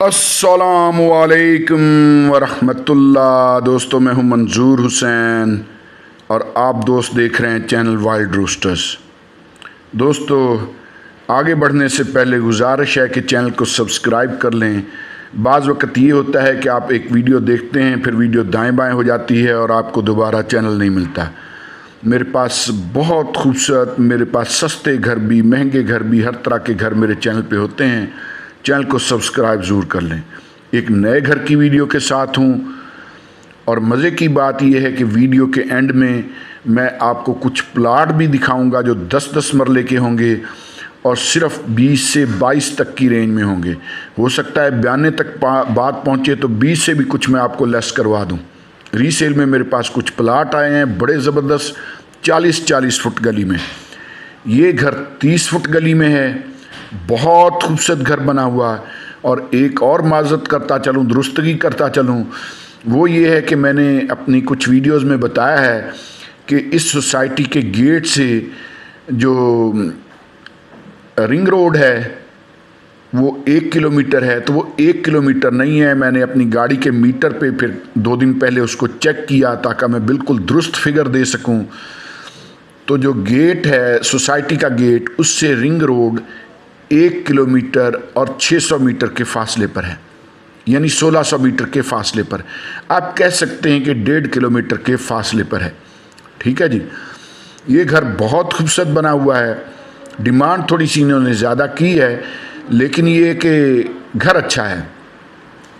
अस्सलामुअलैकुम वरहमतुल्लाह। दोस्तों, मैं हूं मंजूर हुसैन और आप दोस्त देख रहे हैं चैनल वाइल्ड रूस्टर्स। दोस्तों, आगे बढ़ने से पहले गुजारिश है कि चैनल को सब्सक्राइब कर लें। बाज़ वक़्त ये होता है कि आप एक वीडियो देखते हैं, फिर वीडियो दाएं बाएं हो जाती है और आपको दोबारा चैनल नहीं मिलता। मेरे पास बहुत खूबसूरत, मेरे पास सस्ते घर भी, महंगे घर भी, हर तरह के घर मेरे चैनल पे होते हैं। चैनल को सब्सक्राइब ज़रूर कर लें। एक नए घर की वीडियो के साथ हूँ और मज़े की बात यह है कि वीडियो के एंड में मैं आपको कुछ प्लाट भी दिखाऊंगा जो 10-10 मरले के होंगे और सिर्फ 20 से 22 तक की रेंज में होंगे। हो सकता है 92 तक बात पहुँचे तो 20 से भी कुछ मैं आपको लेस करवा दूँ। रीसेल में मेरे पास कुछ प्लाट आए हैं बड़े ज़बरदस्त, 40-40 फुट गली में। ये घर 30 फुट गली में है, बहुत खूबसूरत घर बना हुआ। और एक और माजरत करता चलूँ, दुरुस्तगी करता चलूँ, वो ये है कि मैंने अपनी कुछ वीडियोस में बताया है कि इस सोसाइटी के गेट से जो रिंग रोड है वो 1 किलोमीटर है। तो वो 1 किलोमीटर नहीं है। मैंने अपनी गाड़ी के मीटर पे फिर 2 दिन पहले उसको चेक किया ताकि मैं बिल्कुल दुरुस्त फिगर दे सकूं। तो जो गेट है, सोसाइटी का गेट, उससे रिंग रोड 1 किलोमीटर और 600 मीटर के फासले पर है, यानी 1600 मीटर के फासले पर। आप कह सकते हैं कि 1.5 किलोमीटर के फासले पर है। ठीक है जी। ये घर बहुत खूबसूरत बना हुआ है। डिमांड थोड़ी सी इन्होंने ज़्यादा की है, लेकिन ये कि घर अच्छा है,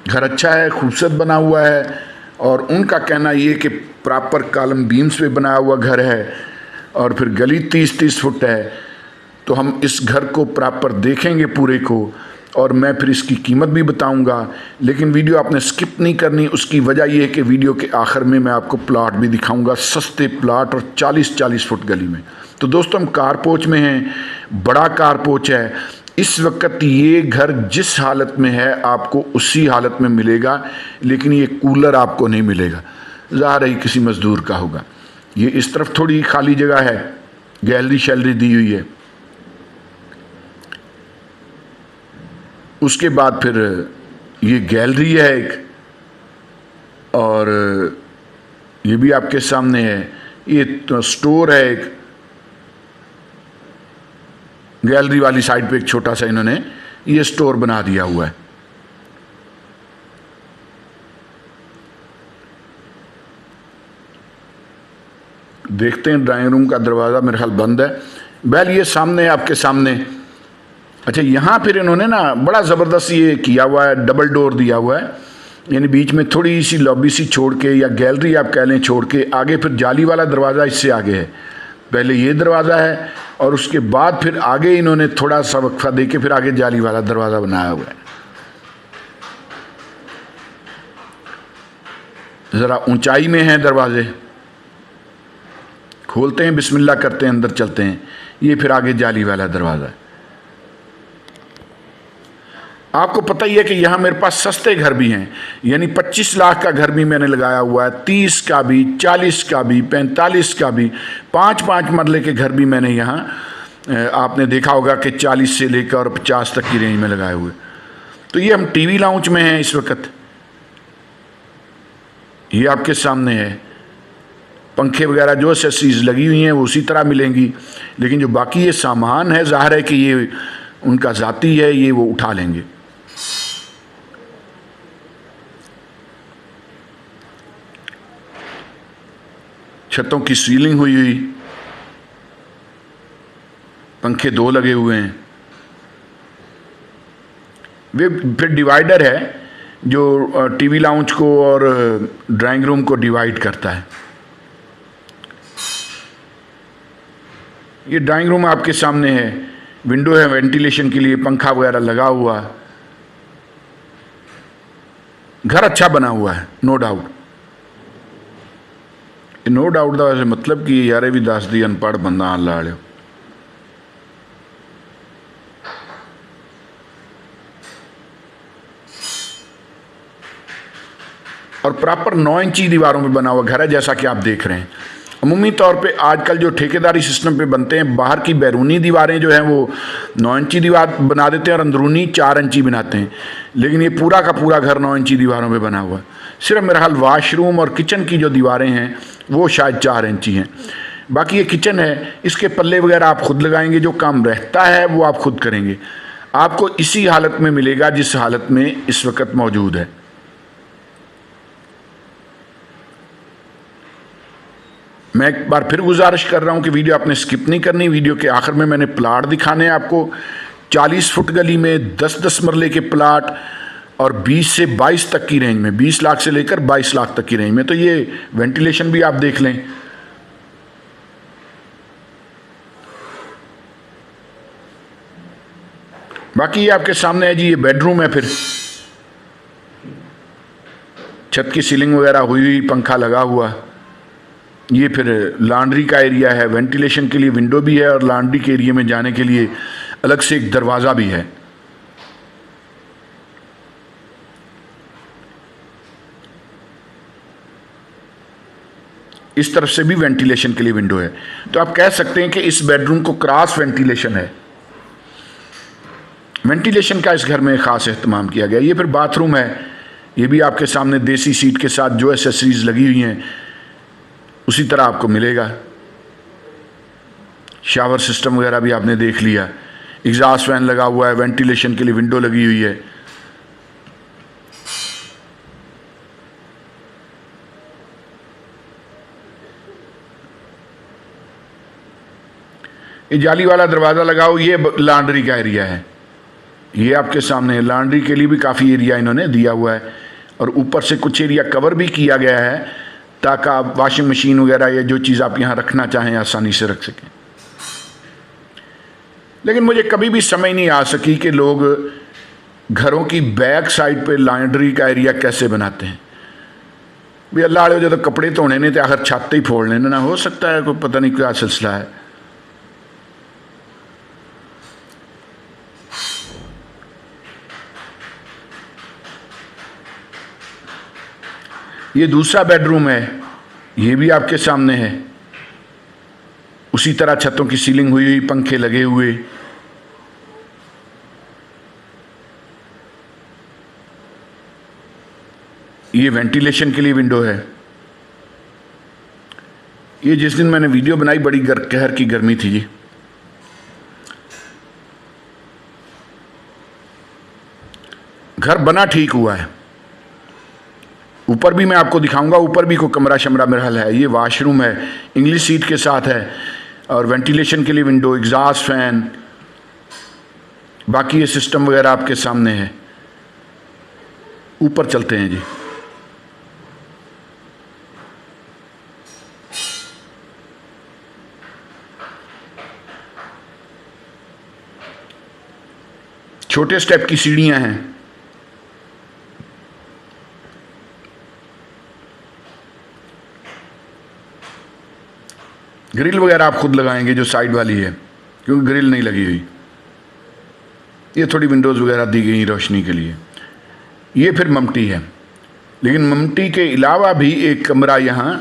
घर अच्छा है, खूबसूरत बना हुआ है। और उनका कहना ये कि प्रॉपर कॉलम बीम्स पे बना हुआ घर है और फिर गली 30-30 फुट है। तो हम इस घर को प्रॉपर देखेंगे पूरे को और मैं फिर इसकी कीमत भी बताऊंगा। लेकिन वीडियो आपने स्किप नहीं करनी। उसकी वजह यह है कि वीडियो के आखिर में मैं आपको प्लाट भी दिखाऊंगा, सस्ते प्लाट, और 40-40 फुट गली में। तो दोस्तों, हम कारपोच में हैं, बड़ा कारपोच है। इस वक्त ये घर जिस हालत में है आपको उसी हालत में मिलेगा, लेकिन ये कूलर आपको नहीं मिलेगा, ज़ाहिर है किसी मज़दूर का होगा। ये इस तरफ थोड़ी खाली जगह है, गैलरी शैलरी दी हुई है। उसके बाद फिर ये गैलरी है एक, और ये भी आपके सामने है। ये तो स्टोर है एक, गैलरी वाली साइड पे एक छोटा सा इन्होंने ये स्टोर बना दिया हुआ है। देखते हैं, ड्राइंग रूम का दरवाज़ा मेरे ख्याल बंद है। बैल ये सामने, आपके सामने। अच्छा, यहाँ फिर इन्होंने ना बड़ा ज़बरदस्त ये किया हुआ है, डबल डोर दिया हुआ है, यानी बीच में थोड़ी सी लॉबी सी छोड़ के, या गैलरी आप कह लें, छोड़ के आगे फिर जाली वाला दरवाज़ा इससे आगे है। पहले ये दरवाज़ा है और उसके बाद फिर आगे इन्होंने थोड़ा सा वक्फा दे के फिर आगे जाली वाला दरवाज़ा बनाया हुआ है। ज़रा ऊंचाई में है दरवाजे। खोलते हैं, बिस्मिल्लाह करते हैं, अंदर चलते हैं। ये फिर आगे जाली वाला दरवाज़ा है। आपको पता ही है कि यहाँ मेरे पास सस्ते घर भी हैं, यानी 25 लाख का घर भी मैंने लगाया हुआ है, 30 का भी, 40 का भी, 45 का भी, 5-5 मरले के घर भी मैंने यहाँ, आपने देखा होगा कि 40 से लेकर और 50 तक की रेंज में लगाए हुए। तो ये हम टीवी लाउंज में हैं इस वक्त। ये आपके सामने है। पंखे वगैरह जो एक्सेसरीज लगी हुई हैं वो उसी तरह मिलेंगी, लेकिन जो बाकी ये सामान है, ज़ाहिर है कि ये उनका ज़ाती है, ये वो उठा लेंगे। छतों की सीलिंग हुई हुई, पंखे 2 लगे हुए हैं। वे फिर डिवाइडर है जो टीवी लाउंज को और ड्राइंग रूम को डिवाइड करता है। ये ड्राइंग रूम आपके सामने है, विंडो है वेंटिलेशन के लिए, पंखा वगैरह लगा हुआ। घर अच्छा बना हुआ है, नो डाउट। नो डाउट का वैसे मतलब कि यारे भी दस दी अनपढ़ बंदा आन ला लियो। और प्रॉपर 9 इंची दीवारों पे बना हुआ घर है, जैसा कि आप देख रहे हैं। अमूमी तौर पे आजकल जो ठेकेदारी सिस्टम पे बनते हैं, बाहर की बैरूनी दीवारें जो हैं वो 9 इंची दीवार बना देते हैं और अंदरूनी 4 इंची बनाते हैं, लेकिन ये पूरा का पूरा घर 9 इंची दीवारों पे बना हुआ है। सिर्फ मेरा हाल वॉशरूम और किचन की जो दीवारें हैं वो शायद 4 इंची हैं। बाकी ये किचन है, इसके पल्ले वगैरह आप खुद लगाएंगे, जो काम रहता है वो आप खुद करेंगे। आपको इसी हालत में मिलेगा जिस हालत में इस वक्त मौजूद है। मैं एक बार फिर गुजारिश कर रहा हूं कि वीडियो आपने स्किप नहीं करनी। वीडियो के आखिर में मैंने प्लाट दिखाने हैं आपको। 40 फुट गली में 10-10 मरले के प्लाट और 20 से 22 तक की रेंज में, 20 लाख से लेकर 22 लाख तक की रेंज में। तो ये वेंटिलेशन भी आप देख लें। बाकी ये आपके सामने है जी, ये बेडरूम है। फिर छत की सीलिंग वगैरह हुई, पंखा लगा हुआ। ये फिर लॉन्ड्री का एरिया है, वेंटिलेशन के लिए विंडो भी है और लॉन्ड्री के एरिया में जाने के लिए अलग से एक दरवाज़ा भी है। इस तरफ से भी वेंटिलेशन के लिए विंडो है। तो आप कह सकते हैं कि इस बेडरूम को क्रॉस वेंटिलेशन है। वेंटिलेशन का इस घर में खास एहतमाम किया गया। ये फिर बाथरूम है, ये भी आपके सामने देसी सीट के साथ जो एसेसरीज लगी हुई हैं उसी तरह आपको मिलेगा। शावर सिस्टम वगैरह भी आपने देख लिया। एग्जॉस्ट फैन लगा हुआ है, वेंटिलेशन के लिए विंडो लगी हुई है। ये जाली वाला दरवाज़ा लगाओ, ये लॉन्ड्री का एरिया है। ये आपके सामने है, लॉन्ड्री के लिए भी काफ़ी एरिया इन्होंने दिया हुआ है और ऊपर से कुछ एरिया कवर भी किया गया है ताकि आप वॉशिंग मशीन वगैरह या जो चीज़ आप यहाँ रखना चाहें आसानी से रख सकें। लेकिन मुझे कभी भी समझ नहीं आ सकी कि लोग घरों की बैक साइड पे लॉन्ड्री का एरिया कैसे बनाते हैं। भी अल्लाह आले जो कपड़े धोने ने तो आखिर छत ही फोड़ लेना ना, हो सकता है कोई पता नहीं क्या सिलसिला है। ये दूसरा बेडरूम है, ये भी आपके सामने है। उसी तरह छतों की सीलिंग हुई हुई, पंखे लगे हुए। ये वेंटिलेशन के लिए विंडो है। ये जिस दिन मैंने वीडियो बनाई बड़ी कहर की गर्मी थी जी। घर बना ठीक हुआ है। ऊपर भी मैं आपको दिखाऊंगा, ऊपर भी कोई कमरा शमरा मेरा हाल है। ये वॉशरूम है, इंग्लिश सीट के साथ है और वेंटिलेशन के लिए विंडो, एग्जॉस्ट फैन, बाकी ये सिस्टम वगैरह आपके सामने है। ऊपर चलते हैं जी। छोटे स्टेप की सीढ़ियां हैं। ग्रिल वगैरह आप खुद लगाएंगे जो साइड वाली है, क्योंकि ग्रिल नहीं लगी हुई। ये थोड़ी विंडोज़ वगैरह दी गई रोशनी के लिए। ये फिर ममटी है, लेकिन ममटी के अलावा भी एक कमरा यहाँ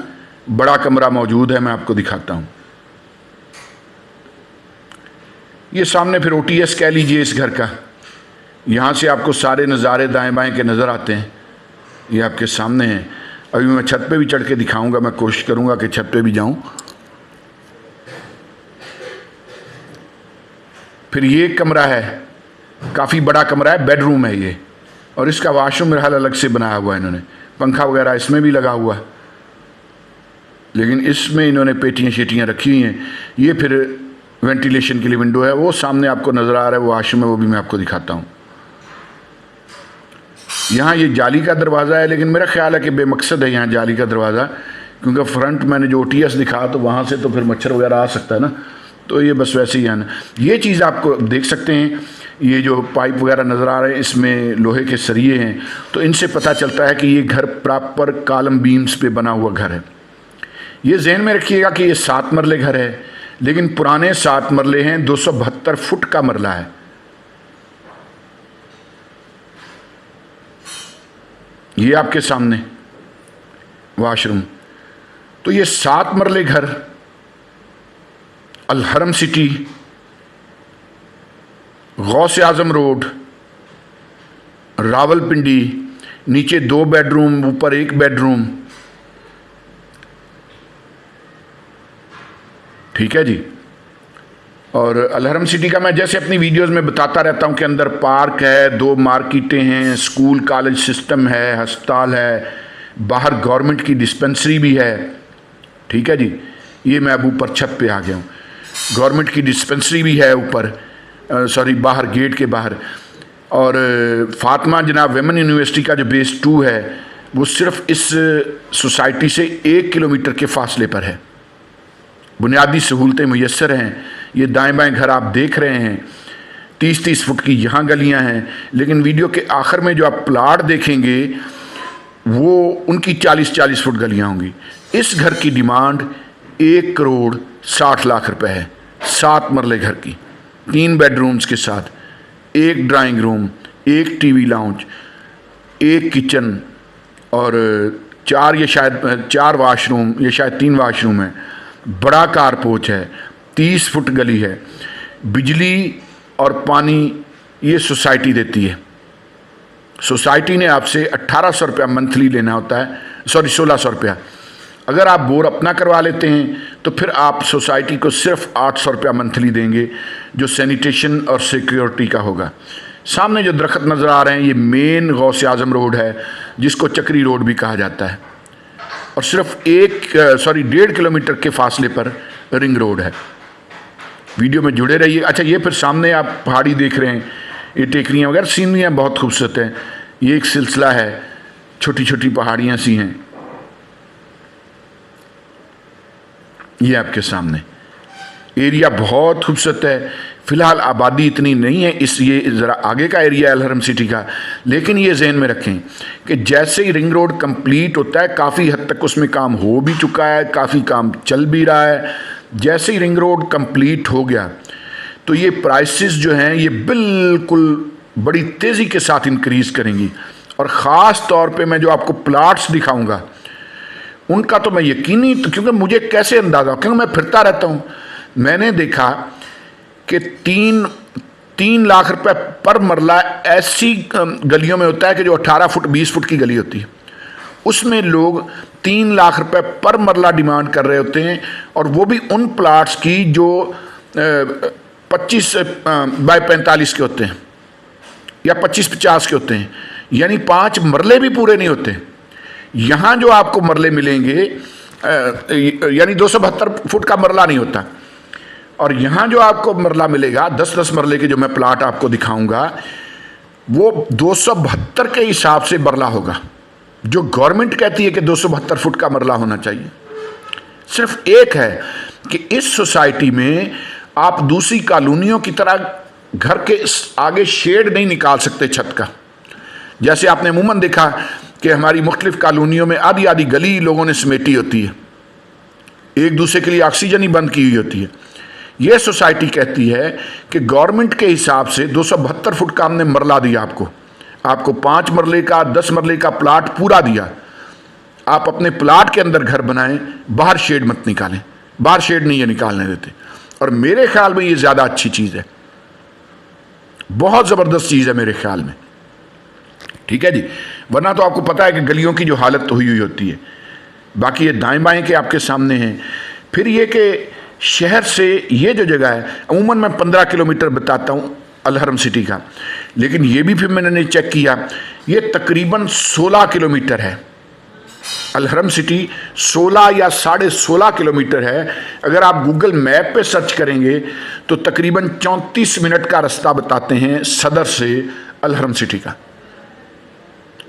बड़ा कमरा मौजूद है, मैं आपको दिखाता हूँ। ये सामने फिर OTS कह लीजिए इस घर का। यहाँ से आपको सारे नज़ारे दाएं बाएं के नज़र आते हैं। ये आपके सामने हैं। अभी मैं छत पे भी चढ़ के दिखाऊंगा, मैं कोशिश करूँगा कि छत पे भी जाऊँ। फिर ये कमरा है, काफ़ी बड़ा कमरा है, बेडरूम है ये, और इसका वाशरूम मेरा हाल अलग से बनाया हुआ है इन्होंने। पंखा वगैरह इसमें भी लगा हुआ है, लेकिन इसमें इन्होंने पेटियाँ शेटियाँ रखी हुई हैं। ये फिर वेंटिलेशन के लिए विंडो है। वो सामने आपको नज़र आ रहा है वो वाशरूम है, वो भी मैं आपको दिखाता हूँ। यहाँ ये जाली का दरवाज़ा है, लेकिन मेरा ख्याल है कि बेमकसद है यहाँ जाली का दरवाज़ा, क्योंकि फ्रंट मैंने जो OTS दिखा तो वहाँ से तो फिर मच्छर वगैरह आ सकता है ना, तो ये बस वैसे ही है ना। ये चीज़ आपको देख सकते हैं, ये जो पाइप वगैरह नज़र आ रहे हैं इसमें लोहे के सरिये हैं, तो इनसे पता चलता है कि ये घर प्रॉपर कॉलम बीम्स पे बना हुआ घर है। ये जहन में रखिएगा कि ये 7 मरले घर है, लेकिन पुराने 7 मरले हैं, 272 फुट का मरला है। ये आपके सामने वाशरूम। तो ये 7 मरले घर अल हरम सिटी गौसे आजम रोड, रावलपिंडी, नीचे 2 बेडरूम, ऊपर 1 बेडरूम। ठीक है जी। और अलहरम सिटी का मैं जैसे अपनी वीडियोस में बताता रहता हूं कि अंदर पार्क है, 2 मार्केटें हैं, स्कूल कॉलेज सिस्टम है, अस्पताल है, बाहर गवर्नमेंट की डिस्पेंसरी भी है। ठीक है जी। ये मैं अब ऊपर छत पे आ गया हूँ। गवर्नमेंट की डिस्पेंसरी भी है ऊपर, सॉरी बाहर गेट के बाहर। और फातिमा जनाब वेमन यूनिवर्सिटी का जो बेस 2 है वो सिर्फ इस सोसाइटी से 1 किलोमीटर के फासले पर है। बुनियादी सहूलतें मुयस्सर हैं। ये दाएं बाएं घर आप देख रहे हैं, 30-30 फुट की यहाँ गलियाँ हैं। लेकिन वीडियो के आखिर में जो आप प्लाट देखेंगे वो उनकी 40-40 फुट गलियाँ होंगी। इस घर की डिमांड 1 करोड़ 60 लाख रुपए है। 7 मरले घर की, 3 बेडरूम्स के साथ, 1 drawing room, 1 TV lounge, 1 kitchen और 4 वाशरूम, ये शायद 3 वाशरूम है। बड़ा कारपोच है, 30 फुट गली है। बिजली और पानी ये सोसाइटी देती है। सोसाइटी ने आपसे 1800 रुपया मंथली लेना होता है, सॉरी 1600 रुपया। अगर आप बोर अपना करवा लेते हैं तो फिर आप सोसाइटी को सिर्फ 800 रुपया मंथली देंगे, जो सैनिटेशन और सिक्योरिटी का होगा। सामने जो दरख्त नज़र आ रहे हैं ये मेन गौसे आजम रोड है, जिसको चक्री रोड भी कहा जाता है। और सिर्फ 1.5 किलोमीटर के फासले पर रिंग रोड है। वीडियो में जुड़े रहिए। अच्छा, ये फिर सामने आप पहाड़ी देख रहे हैं, ये टेकरियाँ वगैरह, सीनरियाँ बहुत खूबसूरत हैं। ये एक सिलसिला है, छोटी छोटी पहाड़ियाँ सी हैं। ये आपके सामने एरिया बहुत खूबसूरत है। फ़िलहाल आबादी इतनी नहीं है, इस ये ज़रा आगे का एरिया है अलहरम सिटी का। लेकिन ये जहन में रखें कि जैसे ही रिंग रोड कंप्लीट होता है, काफ़ी हद तक उसमें काम हो भी चुका है, काफ़ी काम चल भी रहा है। जैसे ही रिंग रोड कंप्लीट हो गया तो ये प्राइसेस जो हैं ये बिल्कुल बड़ी तेज़ी के साथ इंक्रीज़ करेंगी। और ख़ास तौर पे मैं जो आपको प्लाट्स दिखाऊंगा उनका तो मैं यकीनी, तो क्योंकि मुझे कैसे अंदाज़ा, क्योंकि मैं फिरता रहता हूँ, मैंने देखा कि 3 लाख रुपए पर मरला ऐसी गलियों में होता है कि जो 18 फुट 20 फुट की गली होती है, उसमें लोग 3 लाख रुपए पर मरला डिमांड कर रहे होते हैं। और वो भी उन प्लाट्स की जो 25 बाय 45 के होते हैं या 25-50 के होते हैं, यानी 5 मरले भी पूरे नहीं होते। यहाँ जो आपको मरले मिलेंगे यानी 272 फुट का मरला नहीं होता। और यहाँ जो आपको मरला मिलेगा 10-10 मरले के, जो मैं प्लाट आपको दिखाऊंगा, वो 272 के हिसाब से मरला होगा। जो गवर्नमेंट कहती है कि 272 फुट का मरला होना चाहिए। सिर्फ एक है कि इस सोसाइटी में आप दूसरी कॉलोनियों की तरह घर के आगे शेड नहीं निकाल सकते छत का। जैसे आपने अमूमन देखा कि हमारी मुख्तलिफ कॉलोनियों में आधी आधी गली लोगों ने समेटी होती है, एक दूसरे के लिए ऑक्सीजन ही बंद की हुई होती है। यह सोसाइटी कहती है कि गवर्नमेंट के हिसाब से 272 फुट का हमने मरला दिया आपको 5 मरले का 10 मरले का प्लाट पूरा दिया। आप अपने प्लाट के अंदर घर बनाएं, बाहर शेड मत निकालें, बाहर शेड नहीं ये निकालने देते। और मेरे ख्याल में ये ज़्यादा अच्छी चीज़ है, बहुत ज़बरदस्त चीज़ है मेरे ख्याल में। ठीक है जी। वरना तो आपको पता है कि गलियों की जो हालत तो हुई होती है। बाकी ये दाएं बाएं के आपके सामने हैं। फिर ये कि शहर से ये जो जगह है, अमूमन मैं 15 किलोमीटर बताता हूँ अलहरम सिटी का, लेकिन ये भी फिर मैंने चेक किया, ये तकरीबन 16 किलोमीटर है। अलहरम सिटी 16 या 16.5 किलोमीटर है। अगर आप गूगल मैप पे सर्च करेंगे तो तकरीबन 34 मिनट का रास्ता बताते हैं सदर से अलहरम सिटी का।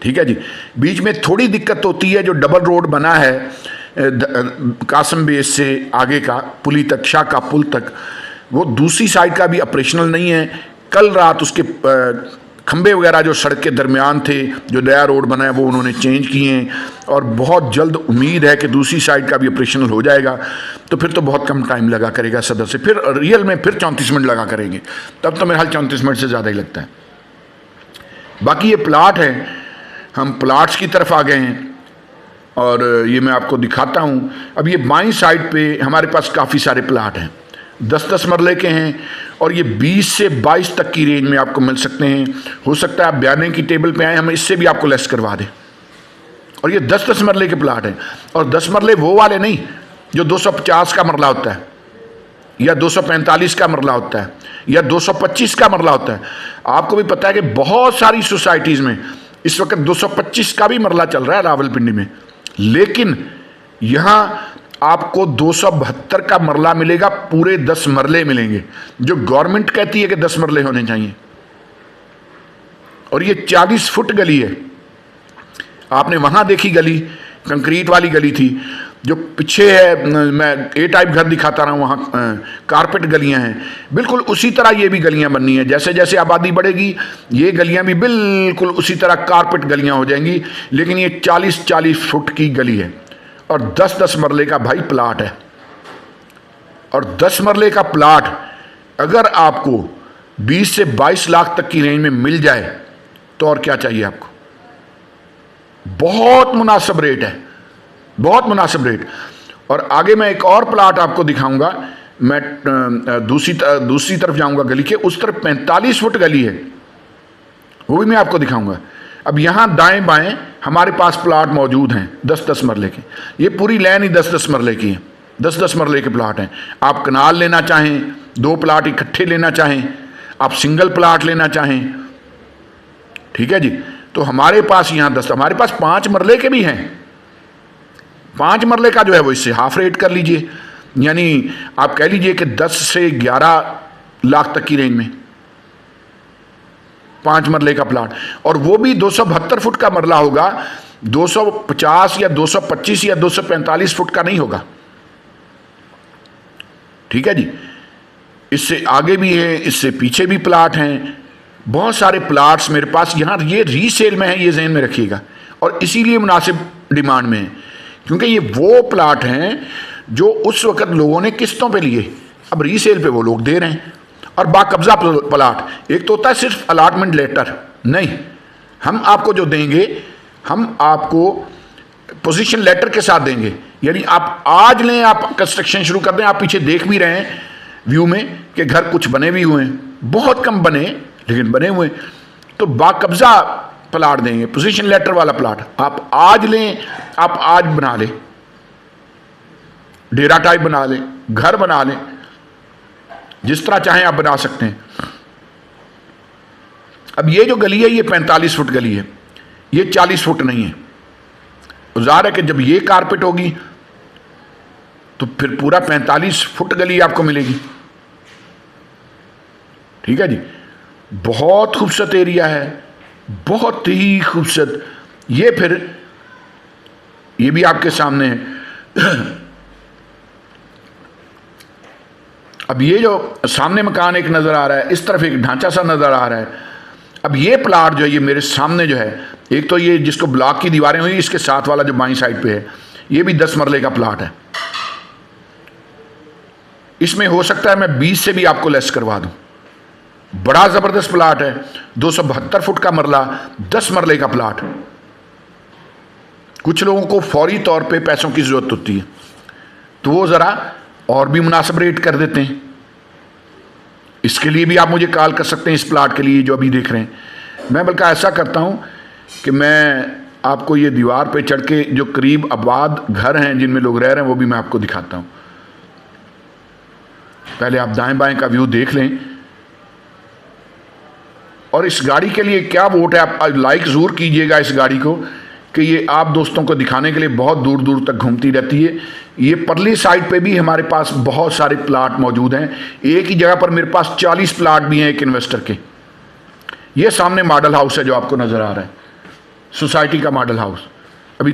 ठीक है जी। बीच में थोड़ी दिक्कत होती है, जो डबल रोड बना है कासम बेस से आगे का पुली तक, शाह का पुल तक, वो दूसरी साइड का भी ऑपरेशनल नहीं है। कल रात उसके खंबे वगैरह जो सड़क के दरमियान थे, जो नया रोड बना है, वो उन्होंने चेंज किए हैं। और बहुत जल्द उम्मीद है कि दूसरी साइड का भी ऑपरेशनल हो जाएगा। तो फिर तो बहुत कम टाइम लगा करेगा सदर से, फिर रियल में फिर 34 मिनट लगा करेंगे। तब तो मेरे हाल 34 मिनट से ज़्यादा ही लगता है। बाकी ये प्लाट है, हम प्लाट्स की तरफ आ गए हैं और ये मैं आपको दिखाता हूँ। अब ये बाईं साइड पे हमारे पास काफ़ी सारे प्लाट हैं, 10-10 मरले के हैं और ये 20 से 22 तक की रेंज में आपको मिल सकते हैं। हो सकता है आप बयाने की टेबल पे आए, हम इससे भी आपको लेस करवा दें। और ये 10-10 मरले के प्लाट हैं, और 10 मरले वो वाले नहीं जो 250 का मरला होता है, या 245 का मरला होता है, या 225 का मरला होता है। आपको भी पता है कि बहुत सारी सोसाइटीज़ में इस वक्त 225 का भी मरला चल रहा है रावलपिंडी में, लेकिन यहाँ आपको 272 का मरला मिलेगा, पूरे 10 मरले मिलेंगे, जो गवर्नमेंट कहती है कि 10 मरले होने चाहिए। और ये 40 फुट गली है। आपने वहाँ देखी गली, कंक्रीट वाली गली थी, जो पीछे है, मैं ए टाइप घर दिखाता रहा हूँ, वहाँ कारपेट गलियाँ हैं। बिल्कुल उसी तरह ये भी गलियाँ बननी है। जैसे जैसे आबादी बढ़ेगी ये गलियाँ भी बिल्कुल उसी तरह कारपेट गलियाँ हो जाएंगी। लेकिन ये 40-40 फुट की गली है और 10-10 मरले का भाई प्लाट है। और 10 मरले का प्लाट अगर आपको 20 से 22 लाख तक की रेंज में मिल जाए तो और क्या चाहिए आपको। बहुत मुनासिब रेट है, बहुत मुनासिब रेट। और आगे मैं एक और प्लाट आपको दिखाऊंगा। मैं दूसरी तरफ जाऊंगा गली के, उस तरफ 45 फुट गली है, वो भी मैं आपको दिखाऊंगा। अब यहाँ दाएं बाएं हमारे पास प्लाट मौजूद हैं 10-10 मरले के। ये पूरी लाइन ही 10-10 मरले की है, 10-10 मरले के प्लाट हैं। आप कनाल लेना चाहें, 2 प्लाट इकट्ठे लेना चाहें, आप सिंगल प्लाट लेना चाहें, ठीक है जी, तो हमारे पास यहाँ 10, हमारे पास 5 मरले के भी हैं। 5 मरले का जो है वो इससे हाफ रेट कर लीजिए, यानी आप कह लीजिए कि 10 से 11 लाख तक की रेंज में 5 मरले का प्लाट। और वो भी 272 फुट का मरला होगा, 250 या 225 या 245 फुट का नहीं होगा, ठीक है जी। इससे आगे भी है, इससे पीछे भी प्लाट हैं, बहुत सारे प्लाट्स मेरे पास यहाँ। ये रीसेल में है, ये ज़हन में रखिएगा, और इसीलिए मुनासिब डिमांड में है, क्योंकि ये वो प्लाट हैं जो उस वक्त लोगों ने किस्तों पे लिए, अब रीसेल पे वो लोग दे रहे हैं। और बाकब्जा प्लाट, एक तो होता है सिर्फ अलाटमेंट लेटर, नहीं, हम आपको जो देंगे हम आपको पोजीशन लेटर के साथ देंगे। यानी आप आज लें, आप कंस्ट्रक्शन शुरू कर दें। आप पीछे देख भी रहे हैं व्यू में कि घर कुछ बने भी हुए हैं, बहुत कम बने लेकिन बने हुए। तो बाकब्जा प्लाट देंगे, पोजीशन लेटर वाला प्लाट। आप आज लें, आप आज बना लें, डेरा टाइप बना लें, घर बना लें, जिस तरह चाहें आप बना सकते हैं। अब ये जो गली है ये 45 फुट गली है, ये 40 फुट नहीं है। ज़ाहिर है कि जब ये कारपेट होगी तो फिर पूरा 45 फुट गली आपको मिलेगी, ठीक है जी। बहुत खूबसूरत एरिया है, बहुत ही खूबसूरत। ये फिर ये भी आपके सामने है। अब ये जो सामने मकान एक नज़र आ रहा है, इस तरफ एक ढांचा सा नज़र आ रहा है। अब ये प्लाट जो है, ये मेरे सामने जो है, एक तो ये जिसको ब्लॉक की दीवारें हुई, इसके साथ वाला जो बाईं साइड पे है, ये भी 10 मरले का प्लाट है। इसमें हो सकता है मैं 20 से भी आपको लेस करवा दूं। बड़ा ज़बरदस्त प्लाट है, 272 फुट का मरला, 10 मरले का प्लाट। कुछ लोगों को फौरी तौर पे पैसों की ज़रूरत होती है, तो वो ज़रा और भी मुनासिब रेट कर देते हैं। इसके लिए भी आप मुझे कॉल कर सकते हैं, इस प्लाट के लिए जो अभी देख रहे हैं। मैं बल्कि ऐसा करता हूँ कि मैं आपको ये दीवार पे चढ़ के जो करीब आबाद घर हैं जिनमें लोग रह रहे हैं वो भी मैं आपको दिखाता हूँ। पहले आप दाएं बाएं का व्यू देख लें। और इस गाड़ी के लिए क्या वोट है, आप लाइक ज़रूर कीजिएगा इस गाड़ी को, कि ये आप दोस्तों को दिखाने के लिए बहुत दूर दूर तक घूमती रहती है। ये परली साइड पे भी हमारे पास बहुत सारे प्लाट मौजूद हैं। एक ही जगह पर मेरे पास 40 प्लाट भी हैं एक इन्वेस्टर के। ये सामने मॉडल हाउस है जो आपको नज़र आ रहा है, सोसाइटी का मॉडल हाउस अभी